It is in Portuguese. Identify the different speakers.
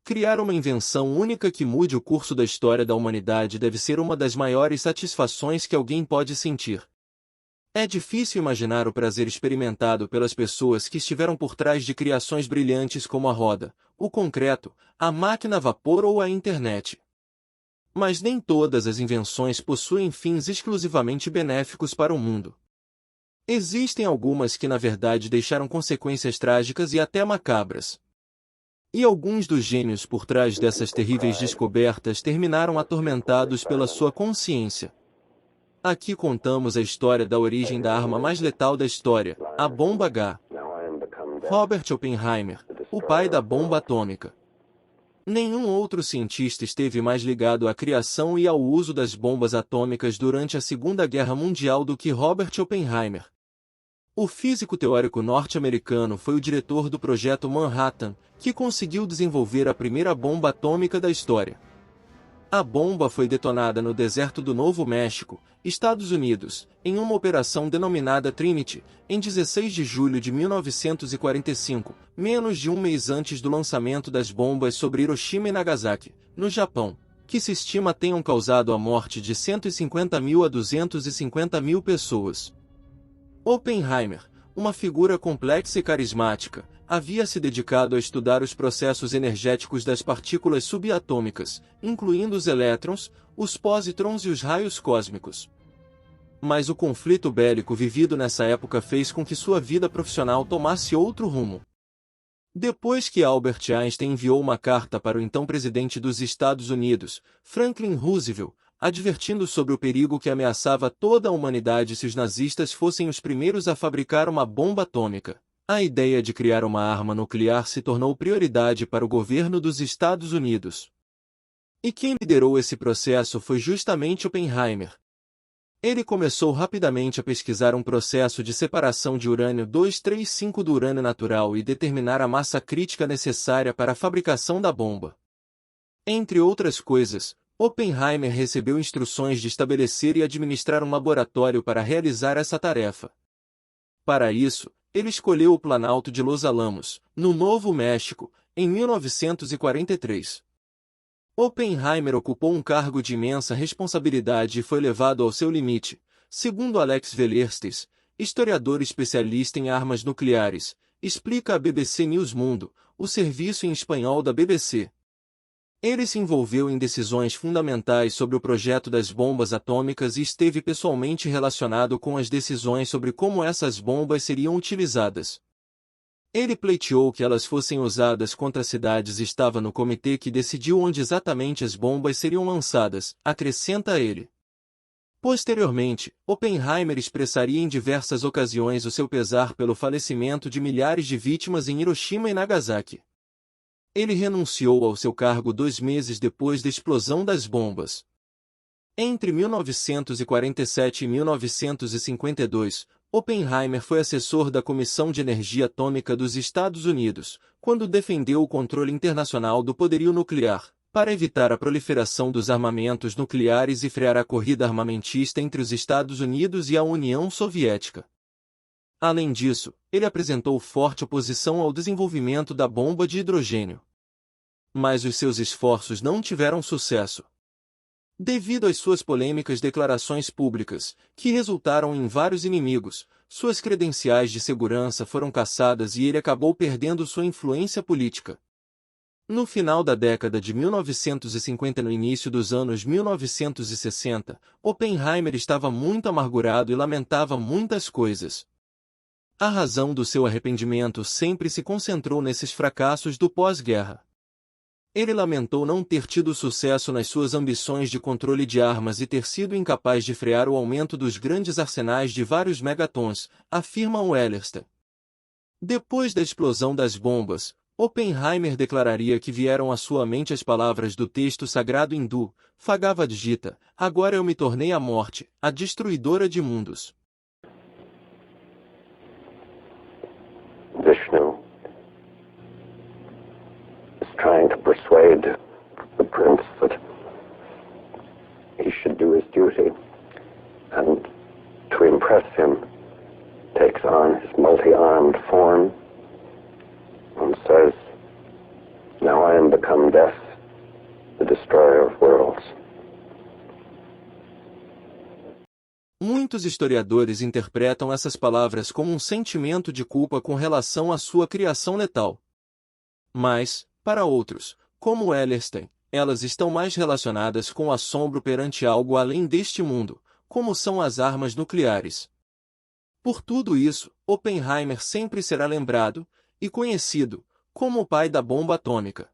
Speaker 1: Criar uma invenção única que mude o curso da história da humanidade deve ser uma das maiores satisfações que alguém pode sentir. É difícil imaginar o prazer experimentado pelas pessoas que estiveram por trás de criações brilhantes como a roda, o concreto, a máquina a vapor ou a internet. Mas nem todas as invenções possuem fins exclusivamente benéficos para o mundo. Existem algumas que na verdade deixaram consequências trágicas e até macabras. E alguns dos gênios por trás dessas terríveis descobertas terminaram atormentados pela sua consciência. Aqui contamos a história da origem da arma mais letal da história, a bomba H. Robert Oppenheimer, o pai da bomba atômica. Nenhum outro cientista esteve mais ligado à criação e ao uso das bombas atômicas durante a Segunda Guerra Mundial do que Robert Oppenheimer. O físico teórico norte-americano foi o diretor do projeto Manhattan, que conseguiu desenvolver a primeira bomba atômica da história. A bomba foi detonada no deserto do Novo México, Estados Unidos, em uma operação denominada Trinity, em 16 de julho de 1945, menos de um mês antes do lançamento das bombas sobre Hiroshima e Nagasaki, no Japão, que se estima tenham causado a morte de 150.000 a 250.000 pessoas. Oppenheimer, uma figura complexa e carismática, havia se dedicado a estudar os processos energéticos das partículas subatômicas, incluindo os elétrons, os pósitrons e os raios cósmicos. Mas o conflito bélico vivido nessa época fez com que sua vida profissional tomasse outro rumo. Depois que Albert Einstein enviou uma carta para o então presidente dos Estados Unidos, Franklin Roosevelt, advertindo sobre o perigo que ameaçava toda a humanidade se os nazistas fossem os primeiros a fabricar uma bomba atômica, a ideia de criar uma arma nuclear se tornou prioridade para o governo dos Estados Unidos. E quem liderou esse processo foi justamente Oppenheimer. Ele começou rapidamente a pesquisar um processo de separação de urânio-235 do urânio natural e determinar a massa crítica necessária para a fabricação da bomba. Entre outras coisas, Oppenheimer recebeu instruções de estabelecer e administrar um laboratório para realizar essa tarefa. Para isso, ele escolheu o Planalto de Los Alamos, no Novo México, em 1943. Oppenheimer ocupou um cargo de imensa responsabilidade e foi levado ao seu limite, segundo Alex Velerstes, historiador especialista em armas nucleares, explica a BBC News Mundo, o serviço em espanhol da BBC. Ele se envolveu em decisões fundamentais sobre o projeto das bombas atômicas e esteve pessoalmente relacionado com as decisões sobre como essas bombas seriam utilizadas. Ele pleiteou que elas fossem usadas contra cidades e estava no comitê que decidiu onde exatamente as bombas seriam lançadas, acrescenta ele. Posteriormente, Oppenheimer expressaria em diversas ocasiões o seu pesar pelo falecimento de milhares de vítimas em Hiroshima e Nagasaki. Ele renunciou ao seu cargo 2 meses depois da explosão das bombas. Entre 1947 e 1952, Oppenheimer foi assessor da Comissão de Energia Atômica dos Estados Unidos, quando defendeu o controle internacional do poderio nuclear, para evitar a proliferação dos armamentos nucleares e frear a corrida armamentista entre os Estados Unidos e a União Soviética. Além disso, ele apresentou forte oposição ao desenvolvimento da bomba de hidrogênio. Mas os seus esforços não tiveram sucesso. Devido às suas polêmicas declarações públicas, que resultaram em vários inimigos, suas credenciais de segurança foram cassadas e ele acabou perdendo sua influência política. No final da década de 1950 e no início dos anos 1960, Oppenheimer estava muito amargurado e lamentava muitas coisas. A razão do seu arrependimento sempre se concentrou nesses fracassos do pós-guerra. Ele lamentou não ter tido sucesso nas suas ambições de controle de armas e ter sido incapaz de frear o aumento dos grandes arsenais de vários megatons, afirma Wellerstein. Depois da explosão das bombas, Oppenheimer declararia que vieram à sua mente as palavras do texto sagrado hindu, Bhagavad Gita, agora eu me tornei a morte, a destruidora de mundos.
Speaker 2: Vishnu is trying to persuade the prince that he should do his duty, and to impress him takes on his multi-armed form and says, "Now I am become death. destroyer of worlds.
Speaker 1: Muitos historiadores interpretam essas palavras como um sentimento de culpa com relação à sua criação letal. Mas, para outros, como Ellerstein, elas estão mais relacionadas com o assombro perante algo além deste mundo, como são as armas nucleares. Por tudo isso, Oppenheimer sempre será lembrado, e conhecido, como o pai da bomba atômica.